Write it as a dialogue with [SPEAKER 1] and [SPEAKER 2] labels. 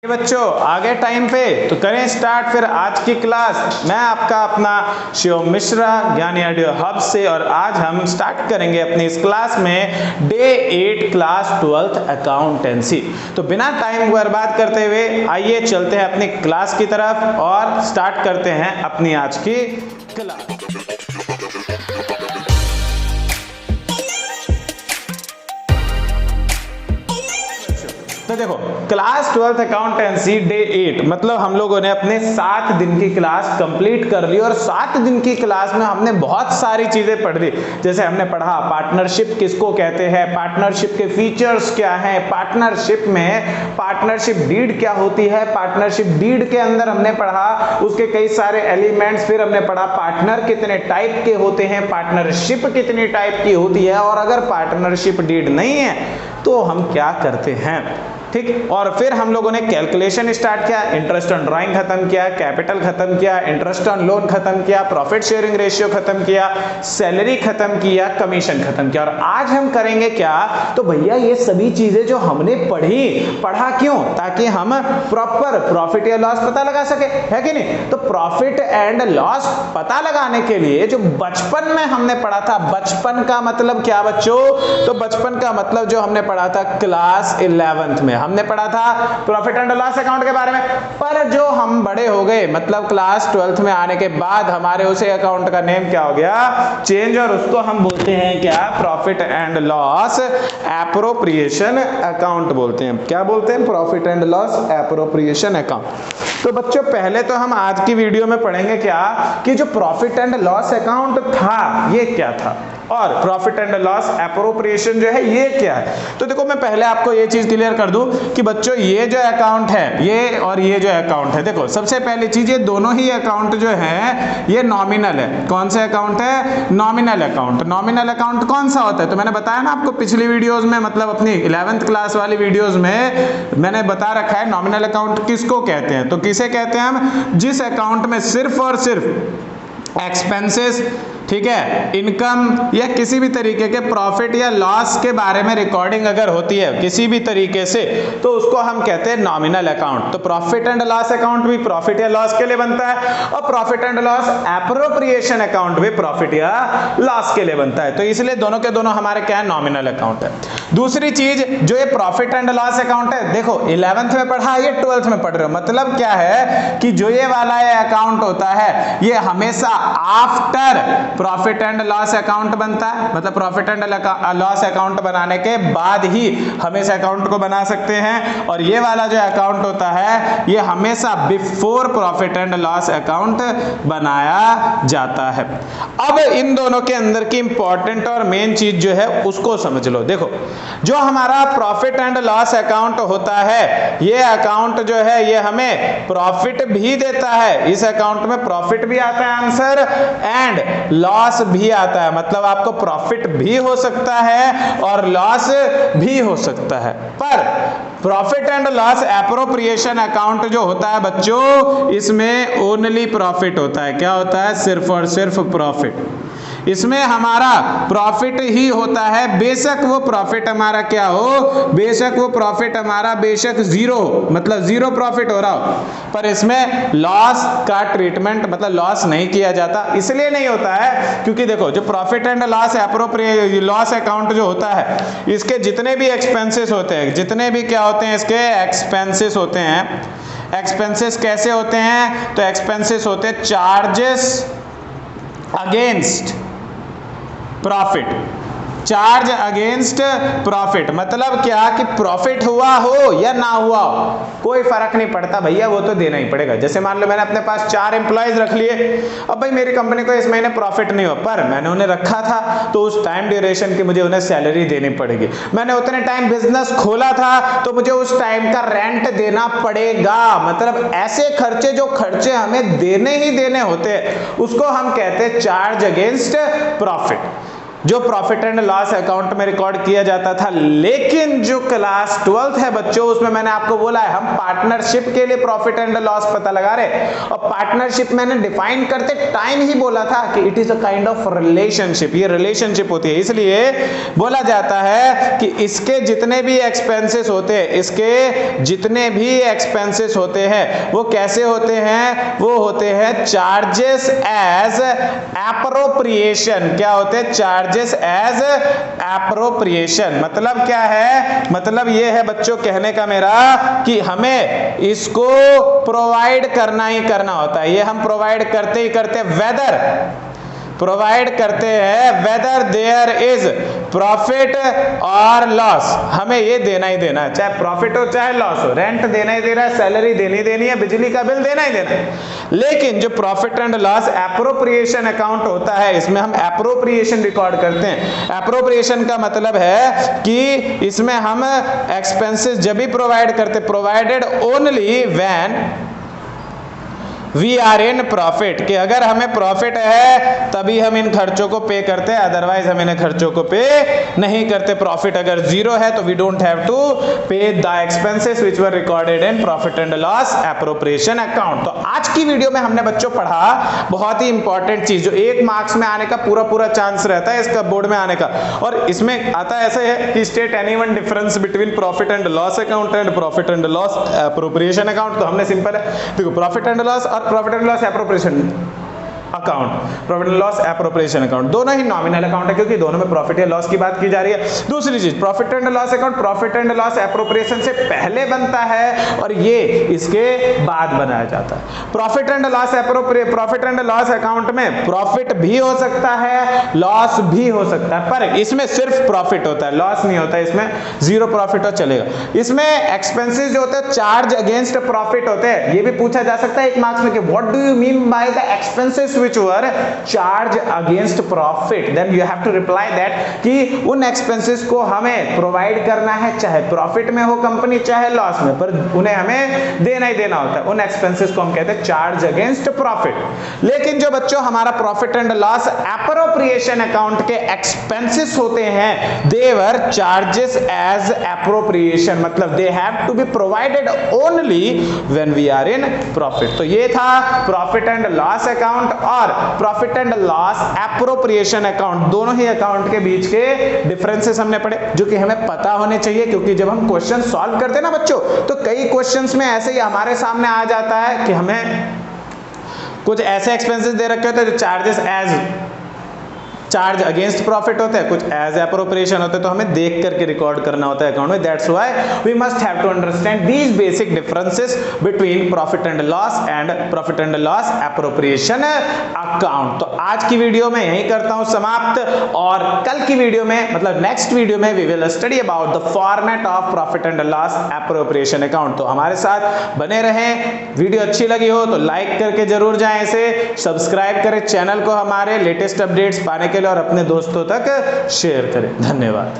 [SPEAKER 1] बच्चों आगे टाइम पे तो करें स्टार्ट फिर आज की क्लास। मैं आपका अपना शिवम मिश्रा ज्ञानी ऑडियो हब से, और आज हम स्टार्ट करेंगे अपनी इस क्लास में डे 8 क्लास 12th अकाउंटेंसी। तो बिना टाइम बर्बाद करते हुए आइए चलते हैं अपनी क्लास की तरफ और स्टार्ट करते हैं अपनी आज की क्लास। तो देखो क्लास 12th अकाउंटेंसी डे 8 मतलब हम लोगों ने अपने 7 दिन की क्लास कंप्लीट कर ली, और 7 दिन की क्लास में हमने बहुत सारी चीजें पढ़ ली। जैसे हमने पढ़ा पार्टनरशिप किसको कहते हैं, पार्टनरशिप के फीचर्स क्या हैं, पार्टनरशिप में पार्टनरशिप डीड क्या होती है, पार्टनरशिप डीड के अंदर हमने पढ़ा उसके कई सारे एलिमेंट्स। फिर हमने पढ़ा पार्टनर कितने टाइप के होते हैं, पार्टनरशिप कितनी टाइप की होती है, और अगर पार्टनरशिप डीड नहीं है तो हम क्या करते हैं, ठीक। और फिर हम लोगों ने कैलकुलेशन स्टार्ट किया, इंटरेस्ट ऑन ड्राइंग खत्म किया, कैपिटल खत्म किया, इंटरेस्ट ऑन लोन खत्म किया, प्रॉफिट शेयरिंग रेशियो खत्म किया, सैलरी खत्म किया, कमीशन खत्म किया। और आज हम करेंगे क्या, तो भैया ये सभी चीजें जो हमने पढ़ा क्यों, ताकि हम प्रॉपर प्रॉफिट या लॉस पता लगा सके, है कि नहीं। तो प्रॉफिट एंड लॉस पता लगाने के लिए जो बचपन में हमने पढ़ा था, बचपन का मतलब क्या बच्चों, तो बचपन का मतलब जो हमने पढ़ा था क्लास 11th में हमने पढ़ा था प्रॉफिट एंड लॉस अकाउंट के बारे में। पर जो हम बड़े हो गए मतलब क्लास 12th में आने के बाद हमारे उसे अकाउंट का नेम क्या हो गया, चेंज, और उसको हम बोलते हैं क्या, profit and loss appropriation account बोलते हैं। क्या बोलते हैं, profit and loss appropriation account. तो बच्चों पहले तो हम आज की वीडियो में पढ़ेंगे क्या, कि जो प्रॉफिट एंड लॉस अकाउंट था ये क्या था, और प्रॉफिट एंड लॉस एप्रोप्रिएशन जो है ये क्या है। तो देखो मैं पहले आपको ये चीज क्लियर कर दूं कि बच्चों ये जो अकाउंट है ये और ये जो अकाउंट है, देखो सबसे पहली चीज ये दोनों ही अकाउंट जो है ये नॉमिनल है। कौन से अकाउंट है, नॉमिनल अकाउंट। नॉमिनल अकाउंट कौन सा होता है, तो मैंने बताया ना आपको पिछली वीडियोस में, मतलब अपनी 11th क्लास वाली वीडियोस में मैंने बता रखा है नॉमिनल अकाउंट किसको कहते हैं। तो किसे कहते हैं हम, जिस अकाउंट में सिर्फ और सिर्फ एक्सपेंसेस, ठीक है, इनकम या किसी भी तरीके के प्रॉफिट या लॉस के बारे में रिकॉर्डिंग अगर होती है किसी भी तरीके से, तो उसको हम कहते हैं नॉमिनल अकाउंट। तो प्रॉफिट एंड लॉस अकाउंट भी प्रॉफिट या लॉस के लिए बनता है, और profit and loss appropriation account भी प्रॉफिट या लॉस के लिए बनता है। तो इसलिए दोनों के दोनों हमारे क्या है, नॉमिनल अकाउंट है। दूसरी चीज जो ये प्रॉफिट एंड लॉस अकाउंट है, देखो 11th में पढ़ा, ये 12th में पढ़ रहे हो, मतलब क्या है कि जो ये वाला ये अकाउंट होता है ये हमेशा after profit and loss account बनता है, मतलब प्रॉफिट एंड लॉस अकाउंट बनाने के बाद ही हम इस अकाउंट को बना सकते हैं। और ये वाला जो अकाउंट होता है ये हमेशा before profit and loss account बनाया जाता है। अब इन दोनों के अंदर की इंपॉर्टेंट और मेन चीज जो है उसको समझ लो। देखो जो हमारा प्रॉफिट एंड लॉस अकाउंट होता है ये अकाउंट जो है ये हमें प्रॉफिट भी देता है, इस अकाउंट में प्रॉफिट भी आता है आंसर, एंड लॉस भी आता है, मतलब आपको प्रॉफिट भी हो सकता है और लॉस भी हो सकता है। पर profit and loss appropriation account जो होता है बच्चों, इसमें ओनली प्रॉफिट होता है। क्या होता है, सिर्फ और सिर्फ प्रॉफिट। इसमें हमारा प्रॉफिट ही होता है, बेशक वो प्रॉफिट हमारा क्या हो, बेशक वो प्रॉफिट हमारा बेशक जीरो हो, मतलब जीरो प्रॉफिट हो रहा हो, पर इसमें लॉस का ट्रीटमेंट मतलब लॉस नहीं किया जाता। इसलिए नहीं होता है क्योंकि देखो जो profit and loss loss account जो होता है इसके जितने भी एक्सपेंसेस होते हैं, जितने भी क्या होते हैं इसके एक्सपेंसेस होते हैं। एक्सपेंसेस कैसे होते हैं, तो एक्सपेंसेस होते हैं charges against profit, charge against profit, मतलब क्या कि प्रॉफिट हुआ हो या ना हुआ हो कोई फर्क नहीं पड़ता भैया, वो तो देना ही पड़ेगा। जैसे मान लो मैंने अपने पास 4 एम्प्लॉयज रख लिए, अब भाई मेरी कंपनी को इस महीने प्रॉफिट नहीं हुआ, पर मैंने उन्हें रखा था तो उस टाइम ड्यूरेशन की मुझे उन्हें सैलरी देनी पड़ेगी। मैंने उतने टाइम बिजनेस खोला था तो मुझे उस टाइम का रेंट देना पड़ेगा। मतलब ऐसे खर्चे जो खर्चे हमें देने ही देने होते हैं उसको हम कहते हैं चार्ज अगेंस्ट प्रॉफिट। जो प्रॉफिट एंड लॉस अकाउंट में रिकॉर्ड किया जाता था। लेकिन जो क्लास 12th है बच्चों, उसमें मैंने आपको बोला है हम पार्टनरशिप के लिए प्रॉफिट एंड लॉस पता लगा रहे, और पार्टनरशिप मैंने डिफाइन करते टाइम ही बोला था कि it is a kind of relationship, ये रिलेशनशिप होती है। इसलिए बोला जाता है कि इसके जितने भी एक्सपेंसेस होते हैं, इसके जितने भी एक्सपेंसेस होते हैं वो कैसे होते हैं, वो होते हैं चार्जेस एज एप्रोप्रिएशन। क्या होते हैं? Charges as appropriation. मतलब क्या है? मतलब ये है बच्चों कहने का मेरा कि हमें इसको प्रोवाइड करना ही करना होता है। ये हम प्रोवाइड करते ही करते, वेदर प्रोवाइड करते हैं, वेदर देयर इज प्रॉफिट और लॉस, हमें ये देना ही देना है, चाहे प्रॉफिट हो चाहे लॉस हो। रेंट देना ही देना है, सैलरी देनी देनी है, बिजली का बिल देना ही देना है। लेकिन जो profit and loss appropriation account होता है, इसमें हम एप्रोप्रिएशन रिकॉर्ड करते हैं। एप्रोप्रिएशन का मतलब है कि इसमें हम एक्सपेंसेस जब भी प्रोवाइड करते, provided only when we are in profit, कि अगर हमें प्रॉफिट है तभी हम इन खर्चों को पे करते हैं, अदरवाइज हम इन खर्चों को पे नहीं करते। प्रॉफिट अगर जीरो है तो वी डोंट हैव टू पे the expenses which were recorded in profit and loss appropriation account. तो आज की वीडियो में हमने बच्चों पढ़ा बहुत ही इंपॉर्टेंट चीज, जो 1 मार्क्स में आने का पूरा चांस रहता है इसका, बोर्ड में आने का। और इसमें आता ऐसे है कि state any one difference between profit and loss account and profit and loss appropriation account. तो हमने सिंपल है, देखो प्रॉफिट एंड लॉस और profit and loss appropriation account, profit and loss appropriation account, दोनों ही नॉमिनल अकाउंट है क्योंकि दोनों में प्रॉफिट या लॉस की बात की जा रही है। दूसरी चीज, profit and loss account profit and loss appropriation से पहले बनता है और ये इसके बाद बनाया जाता है। Profit and loss profit and loss account में प्रॉफिट भी हो सकता है, लॉस भी हो सकता है, पर इसमें सिर्फ प्रॉफिट होता है, लॉस नहीं होता है। इसमें जीरो प्रॉफिट हो चलेगा। इसमें एक्सपेंसेस जो होते हैं चार्ज अगेंस्ट प्रॉफिट होते हैं। ये भी पूछा जा सकता है 1 मार्क्स में कि what do you mean by the expenses which were charged against profit, then you have to reply that कि उन एक्सपेंसेस को हमें प्रोवाइड करना है, चाहे प्रॉफिट में हो कंपनी चाहे लॉस में, पर उन्हें हमें देना ही देना होता है। उन एक्सपेंसेस को हम कहते हैं चार्ज अगेंस्ट प्रॉफिट। लेकिन जो बच्चों हमारा profit and loss appropriation account के एक्सपेंसेस होते हैं, they were charges as appropriation, मतलब they have to be provided only when we are in profit. तो ये था प्रॉफिट एंड लॉस अकाउंट और profit and loss appropriation account. दोनों ही अकाउंट के बीच के डिफरेंसेस हमने पढ़े, जो कि हमें पता होने चाहिए, क्योंकि जब हम क्वेश्चन सॉल्व करते हैं ना बच्चों, तो कई क्वेश्चंस में ऐसे ही हमारे सामने आ जाता है कि हमें कुछ ऐसे एक्सपेंसेस दे रखे होते हैं जो charges as charge against profit होते हैं, कुछ एज एप्रोप्रिएशन होते हैं, तो हमें देख करके रिकॉर्ड करना होता है अकाउंट में। That's why we must have to understand these basic differences between profit and loss appropriation account. तो आज की वीडियो में यही करता हूं समाप्त, और कल की वीडियो में मतलब नेक्स्ट वीडियो में we will study about the format of profit and loss appropriation account. तो हमारे साथ बने रहें। वीडियो अच्छी लगी हो तो लाइक करके जरूर जाएं, इसे सब्सक्राइब करें चैनल को, हमारे लेटेस्ट अपडेट्स पाने के लिए, और अपने दोस्तों तक शेयर करें। धन्यवाद।